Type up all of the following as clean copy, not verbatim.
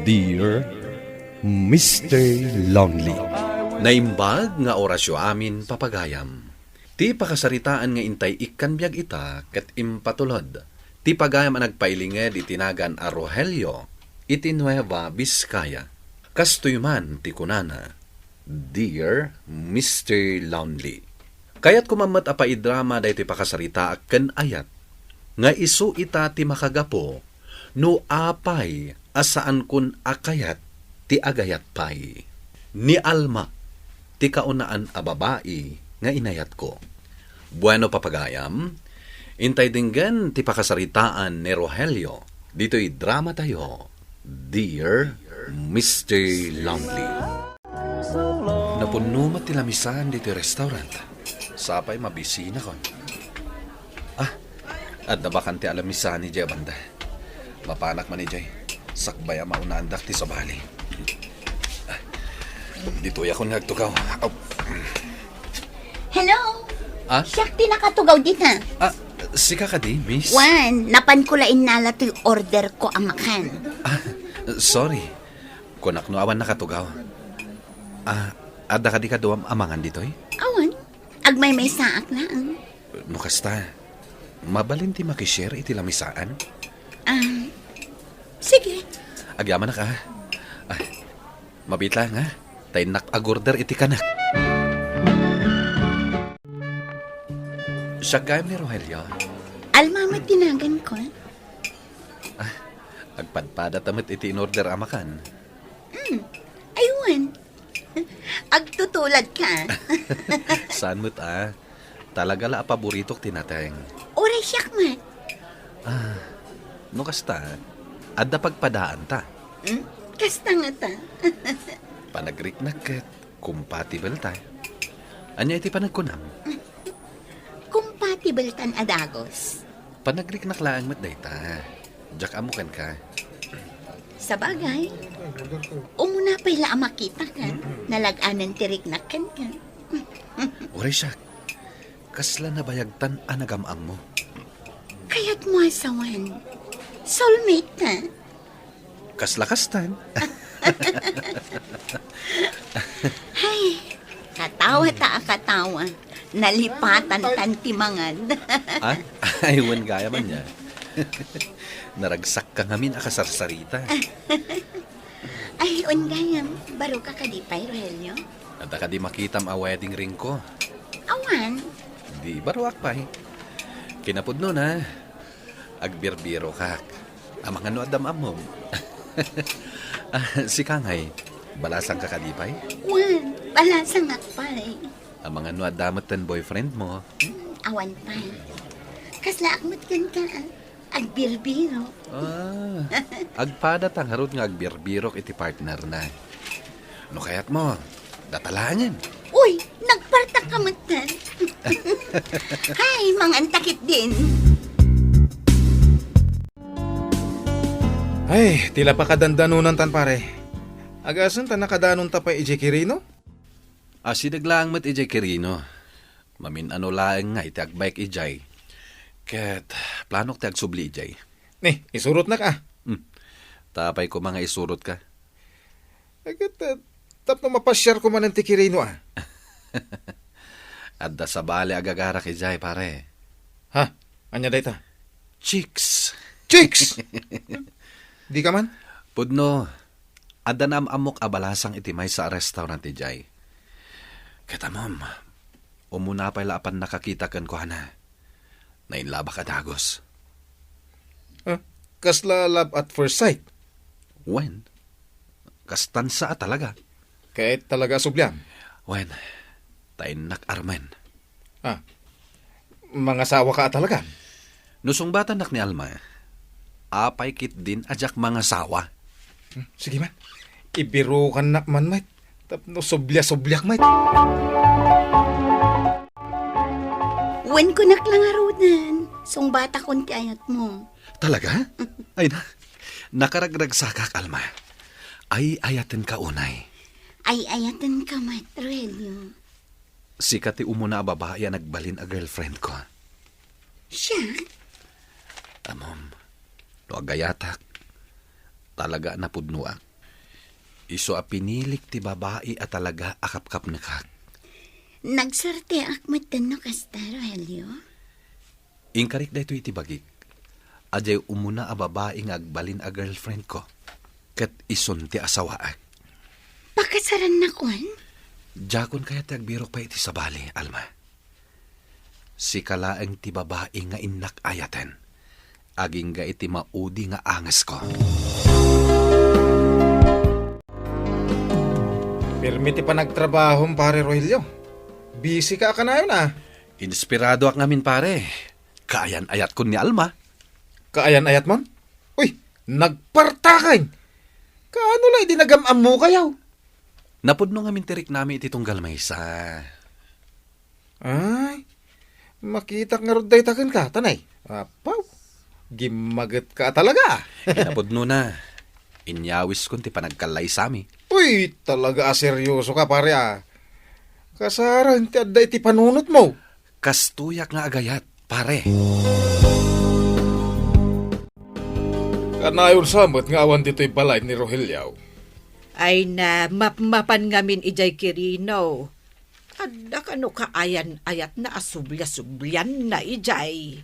Dear Mr. Lonely. Naimbag nga orasyo amin papagayam. Ti pakasaritaan nga intay ikanbyag ita ket impatulod. Ti pagayam ang nagpailinged itinagan a Rogelio iti Nueva Vizcaya. Kastoy man ti kunana, Dear Mr. Lonely. Kayat kumamat apa idrama da iti pakasarita ken ayat nga isu ita ti makagapo no apay asaan kun akayat ti agayat pay. Ni Alma, ti kaunaan a babae nga inayat ko. Bueno papagayam, intay dinggan ti pakasaritaan ni Rogelio. Dito'y drama tayo, Dear Mr. Lonely. Napuno matilamisan dito'y restaurant. Sapay mabisina kon. At nabakan ti alamisan ni Jay Banda. Mapanak man ni Jay. Sakbay ang maunandak ti sabali. Dito yakon nagtugaw. Hello? Siyak ti nakatugaw din ha? Sika ka di, miss? Juan, napankulain nala ti order ko ang makan. Sorry. Kunak no awan nakatugaw. Ada ka di ka duwam amangan dito'y? Awan, agmay may saak na ang. No kasta, mabalin ti makishare iti lamisaan? Sige. Agyaman na ka. Mabitla nga. Tay nak-agorder iti kanak. Siya gayam ni Rogelio. Alma tinagan ko. Agpadpada tamit iti in-order amakan. Ayun. Agtutulad ka. Saan mo't talaga la paboritok tinateng. Oray siyak mat. No kasta, adda pagpadaan ta. Kasta nga ta. Panagriknaket, compatible ta. Anya iti panagkunam. Compatible tan adagos. Panagriknak laang mat day ta. Diyak amukan ka. Sa bagay, umuna pa'y laang makita ka. Nalaganan tiriknakan ka. Oray siya, kasla na bayagtan anagamang mo. Kaya't mo asawan. Soulmate na. Kasla-kastan. Ay, katawa. Nalipatan tantimangan. Aywan gaya man niya. Naragsak ka ngamin akasarsarita. Ay, ungayam. Baro ka kadipay, Rogelio. At ka di makitam a wedding ring ko. Awan. Di baruak pa Kinapod nun agbirbiro kak. Amang ano adam amom. Si Kangay, balasang kakadipay? Wan, balasang akpay. Amang ano adamat ten boyfriend mo? Awan pa. Kasla akmat kan ka. Agbirbiro. Agpada tang harot nga agbirbirok iti partner na. No kayat mo, datalangan. Uy, nagpartak ka matan. Hay, mga antakit din. Ay, tila pa kadandanunan tan pare. Agasan tan nakadanon ta pa ije Kirino? Sinaglaang mat ijay Kirino. Mamin ano laeng nga iti agbike ijay. Ket planok ti agsubli ijay. Ni, isurot na ka. Tapay ko mga isurot ka. Agad, tapno mapasyar ko man ang ti Kirino Adda sa bali agagarak ijay pare. Ha? Anya day ta? Chicks! Di ka man? Pudno, adda na amok abalasang itimay sa restaurant ijay. Kita mom, umuna pa'y lapan nakakita kan ko na. Nainlaba ka dagos. Kasla love at first sight. When? Kastansa talaga. Kahit talaga sublyan. When? Tayin nak-armen. Mga sawa ka talaga. Nusong bata nak ni Alma, apay kit din ajak mga sawa. Sige man. Ibiro ka na man, mate. Tapno sublia-subliak, mate. Wen ko naklangarunan. Song bata kon ti ayat mo. Talaga? Ay na, nakaragrag sa Alma. Ay ayaten ka unay. Ay ayatan ka, mat, Rogelio. Sikat ti umuna a babae nagbalin a girlfriend ko. Siya? Amom, no agayatak, talaga napudnuak. Iso a pinilik ti babae at talaga akap-kap na kak. Nagsarte akmat no kasta, Rogelio. Inkarik da ito iti bagik. Ajay umuna a babae nga agbalin a girlfriend ko. Kat ison ti asawaak. Pakasaran na kon? Jakon kaya ti agbirok pa iti sabali, Alma. Si kalaeng ti babae nga inak ayaten. Aging ga iti maudi nga angas ko. Pirmi ti pa nagtrabaho, pare Rogelio. Busy ka na yun Inspirado ak ngamin pare. Kaayan ayat ko ni Alma. Kaayan-ayat mon? Uy, nagpartakan! Kaano lang idinagamam mo kayaw? Napudno ngamin tirik nami iti tunggal maysa. Ay, makita nga roday takan ka, tanay. Apaw, gimagat ka talaga. Napudno na. Inyawis ko ti panagkalay sami. Uy, talaga seryoso ka pare Kasaran ti adda iti panunot mo. Kastuyak nga agayat, pare. Kanayon samot nga awan dito'y balay ni Rogelio. Ay na mapmapan ngamin ijay kirino. Adda kano kaayan-ayat na asublia-sublian na ijay.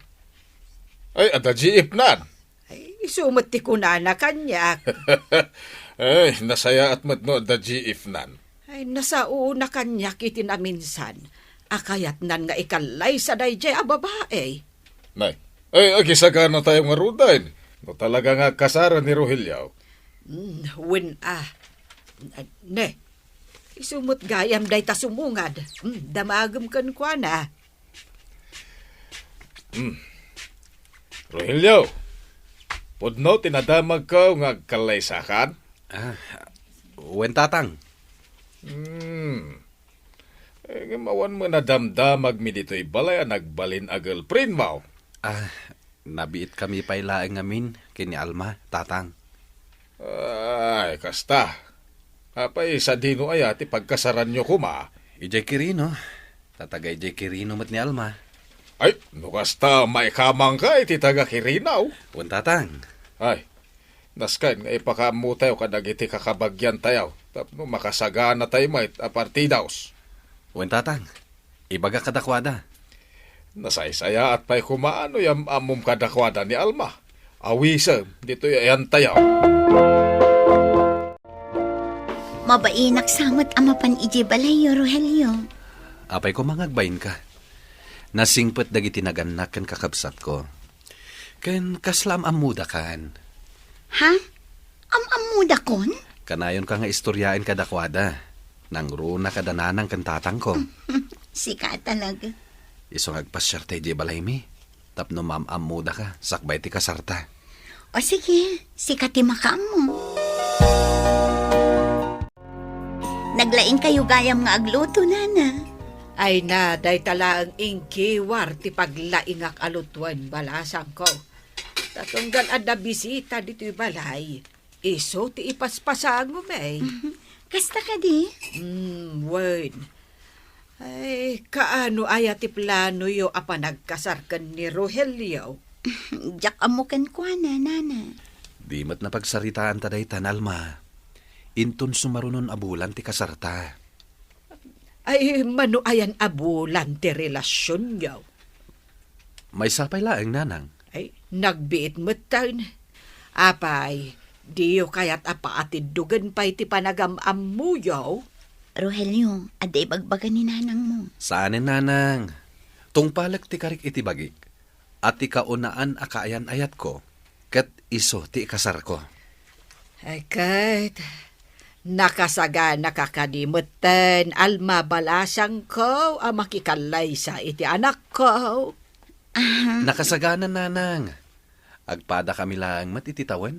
Ay, adda jiip nan. Ay, sumati ko na kanyak. Ay, nasaya at madno adda jiip nan. Ay, nasa una kanyak itinaminsan. Akayat nan nga ikalay sa dayjay a babae. Nay, ay, agisaka na tayo nga rudain. No talaga nga kasara ni Rogelio. Ne, isumot gayam day ta sumungad. Damagam kan kwa na. Rogelio, pudno tinadamag ka nga kalaysakan? Wentatang. Mawan mo na damdamag mi dito'y balay nagbalin a girlfriend mo. Nabiit kami pailaeng ngamin kini Alma, tatang. Ay, kasta. Apay, sa dino ay ati pagkasaran nyo kuma. Ijay Kirino. Tatagay Ijay Kirino mat ni Alma. Ay, no kasta, may kamang ka, iti taga Kirinaw. Wentatang. Ay, naskan, nga ipakamu tayo kadag iti kakabagyan tayo. Tapno makasagana tayo may partidaos. Wentatang. Ibaga kadakwada. Nasaysaya at pa'y kumaano yung amom kadakwada ni Alma. Awisa, dito yan tayo. Mabainak samot amapan iji balay, Rogelio. Apay ko mangagbayin ka. Nasingpet dagiti naganak kan kakabsat ko. Ken kaslam amuda kan. Ha? Amuda kon? Kanayon ka nga istoryain kadakwada. Nang runa kadananang kan tatang ko. Sika talaga. Isong agpasyarte di balay mi. Tapno amuda ka, sakbay ti kasarta. O sige, sikati makam mo. Naglaing kayo gayam nga agluto, nana. Ay na, day talaang ingkiwar ti paglaingak alutuan balasang ko. Tatunggal adda bisita dito'y balay. Iso ti ipaspasang mo, may. Kasta ka di? Word. Ay, kaano aya ti plano yo apa nagkasarkan ni Rogelio? Jak amukan kwa na, nana. Di mat na pagsaritaan taday Alma. Inton sumarunon abulan ti kasarta. Ay, mano ayan abulan ti relasyon yo. May sapay laeng nanang. Ay, nagbiit mo tayo. Apay, di yo kayat apa atidugan pa iti panagam-am mo yo. Rogelio, aday bagbagan ni nanang mo. Saanin nanang? Tungpalag ti karik iti bagik. At ti kaunaan akaayan ayat ko. Kat iso ti ikasar ko. Ay, kat, nakasaga nakakadimutan, Alma balasang ko, makikalay sa iti anak ko. Nakasaganan nanang. Agpada kami lang matititawan.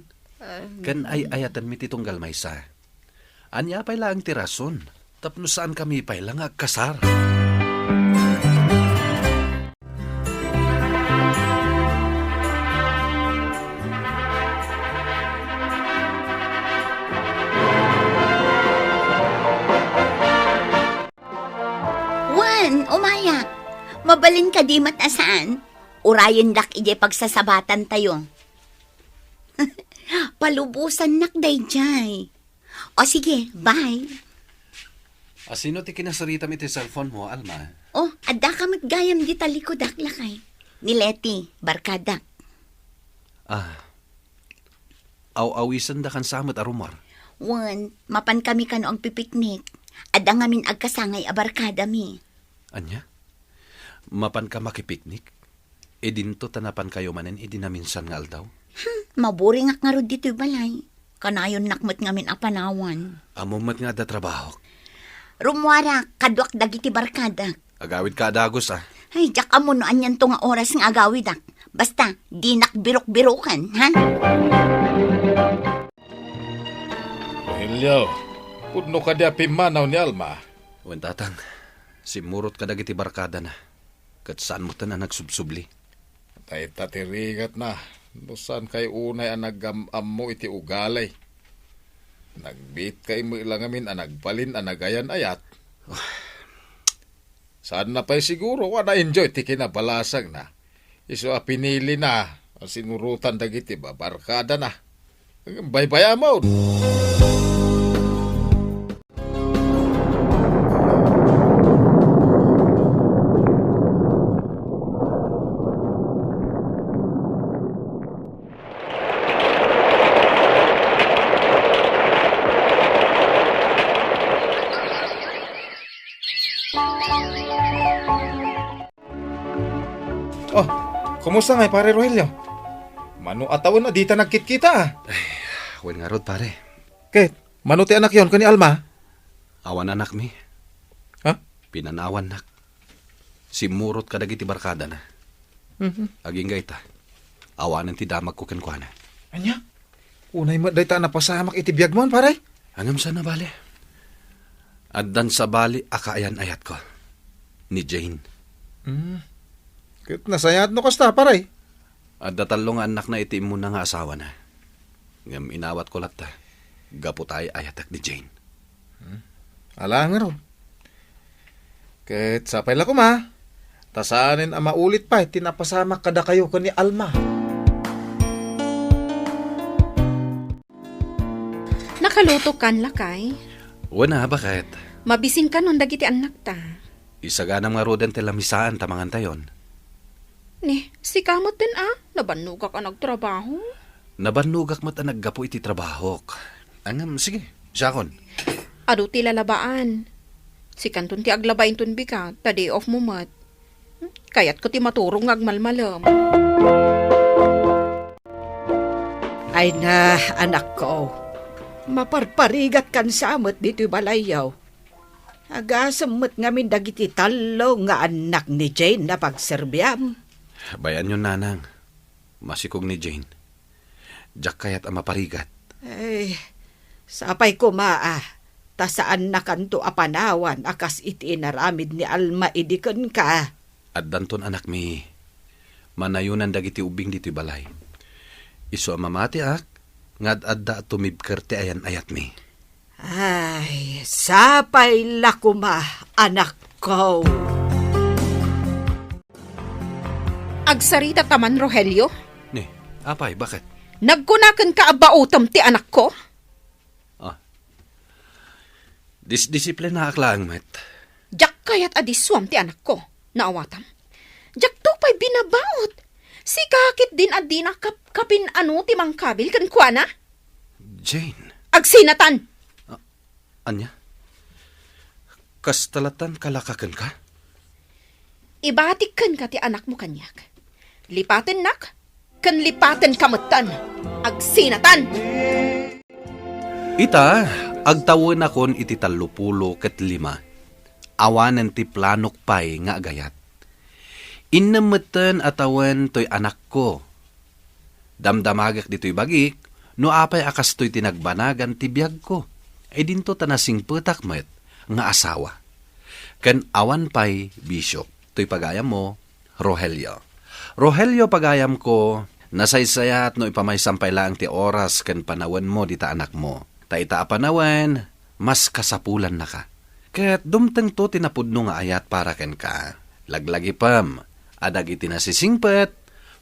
Kan ay ayatan mi ti tunggal maysa. Anya pay lang ti rason. Tapno saan kami pay lang agkasar. Umayak. Mabalin ka di matasaan. Urayan dak ije pagsasabatan tayo. Palubusan nak dayjay. O sige, bye. Asino ti kinasaritam iti cellphone mo, Alma? Oh, adda ka maggayam di talikod lakay. Ni Leti, barkadak. Aw-awisan da kan samot arumar. Wan, mapan kami kano ang pipiknik. Adda ngamin agkasangay a barkada mi. Anya? Mapan ka makipiknik? E dinto tanapan kayo manen, e dinaminsan nga aldaw. Maburing nga rod dito'y balay. Kanayon nakmat ngamin a panawan. Amumat nga da trabaho. Rumwara, kadwak dagiti barkada. Agawid ka adagos Ay, jak amo no anyan to nga oras nga agawidak. Basta, di nakbirok-birokan, ha? Rogelio, pudno ka di apimanaw ni Alma. Wen tatang, simurot ka dagiti barkada na. Kat saan mo ta na nagsubsubli? Tay tatirigat na. Nusan kay unay ang naggamam mo iti ugalay. Nagbit kay mo ilangamin ang nagbalin ang nagayan ayat. Saan na pa'y siguro na enjoy ti kinabalasag na. Iso a pinili na ang sinurutan dagiti barkada na. Bye-bye mo. Oh, kumusta nga pare Rogelio? Mano atawon na dita nagkit-kita ah. Wen nga rod pare. Ket, mano ti anak yon kani Alma? Awan anak mi. Ha? Pinanawan nak. Simurot ka dagiti barkada na. Aging gayta. Awanan ti damag ko kenkwana. Anya? Unay mo dayta napasamak iti biyag mo pare? Angam sana bali. Addan sa bali akaayan ayat ko. Ni Jane. Ket nasayat no kasta pare. Adda talong anak na iti mo na nga asawa na. Ngam inawat ko latta. Gaputay ayatak ni Jane. Ala nga ro. Ket sapay la ko ma. Tasanin ang maulit pa tinapasamak kada kayo kani Alma. Nakaluto kan lakay. Wana bakit? Mabisin ka nun dagiti anak ta. Isaganam nga roden telamisaan tamangan tayon. Ni, si kamot din nabanuga ka nagtrabaho. Nabanugak mat ang naggapo iti trabahok. Angam, sige, siyakon. Ado ti lalabaan. Si kanton ti aglabain tun bika, ta day off mo mat. Kayat ko ti maturong agmalmalam. Ay na, anak ko. Maparparigat kan samot dito balayaw. Agasamot ngamin dagiti talo nga anak ni Jane na pagserbyam. Bayan yun nanang. Masikog ni Jane. Diyak kayat ang maparigat. Ay, sapay ko maa. Ta saan na kanto apanawan akas iti inaramid ni Alma idikon ka. At danton anak mi. Manayunan dagiti ubing dito'y balay. Iso ang mamati ngad adda tumibker ti ayan ayat mi. Ay, sapay lakuma, anak ko. Agsarita taman, Rogelio. Ni, apay, bakit? Nagkunakan ka abautam ti anak ko? Disiplin na aklang, met. Jak kayat adiswam ti anak ko. Naawatam. Jak to pa'y binabaot. Si kakit din adi na kapin ano ti mangkabil kan kuana? Jane. Agsinatan. Anya? Kastalatan kalakakan ka? Ibatik kan ka ti anak mo kanyak. Lipaten nak, kan lipaten kamutan. Agsinatan! Ita, agtawon akon iti 35. Awanen ti planok pay nga agayat. Innametan atawan to'y anak ko. Damdamagak dito'y bagik, no apay akas to'y tinagbanagan ti biyag ko. Ay dinto tanasing petak met nga asawa. Kan awan pay bisyo. To'y pagayam mo, Rogelio. Rogelio pagayam ko, nasaysayat no ipamay sampay lang ti oras kan panawan mo dita anak mo. Taita panawan, mas kasapulan na ka. Kaya't dumteng to tinapudno nga ayat para ken ka. Laglagi pam, adag iti nasisingpet,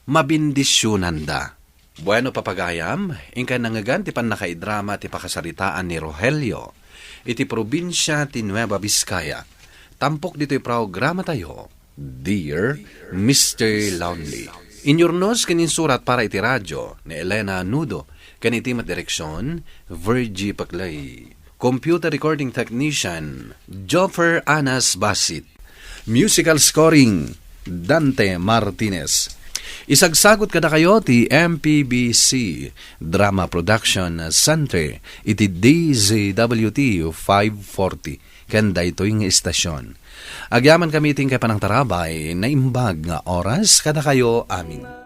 mabindisyonan da. Bueno papagayam, ingka nangagan ti panakaidrama ti pakasaritaan ni Rogelio, iti probinsya ti Nueva Vizcaya. Tampok dito'y programa tayo, Dear Mr. Lonely. Inyornos kaninsurat para iti radyo ni Elena Nudo, kaniti direksyon, Virgie Paclay. Computer recording technician, Joffer Anas Basit. Musical scoring, Dante Martinez. Isagsagot kada kayo ti MPBC Drama Production Center iti DZWT 540 kanda ito'y istasyon. Agyaman kami ting kay panang tarabay na imbag nga oras kada kayo amin.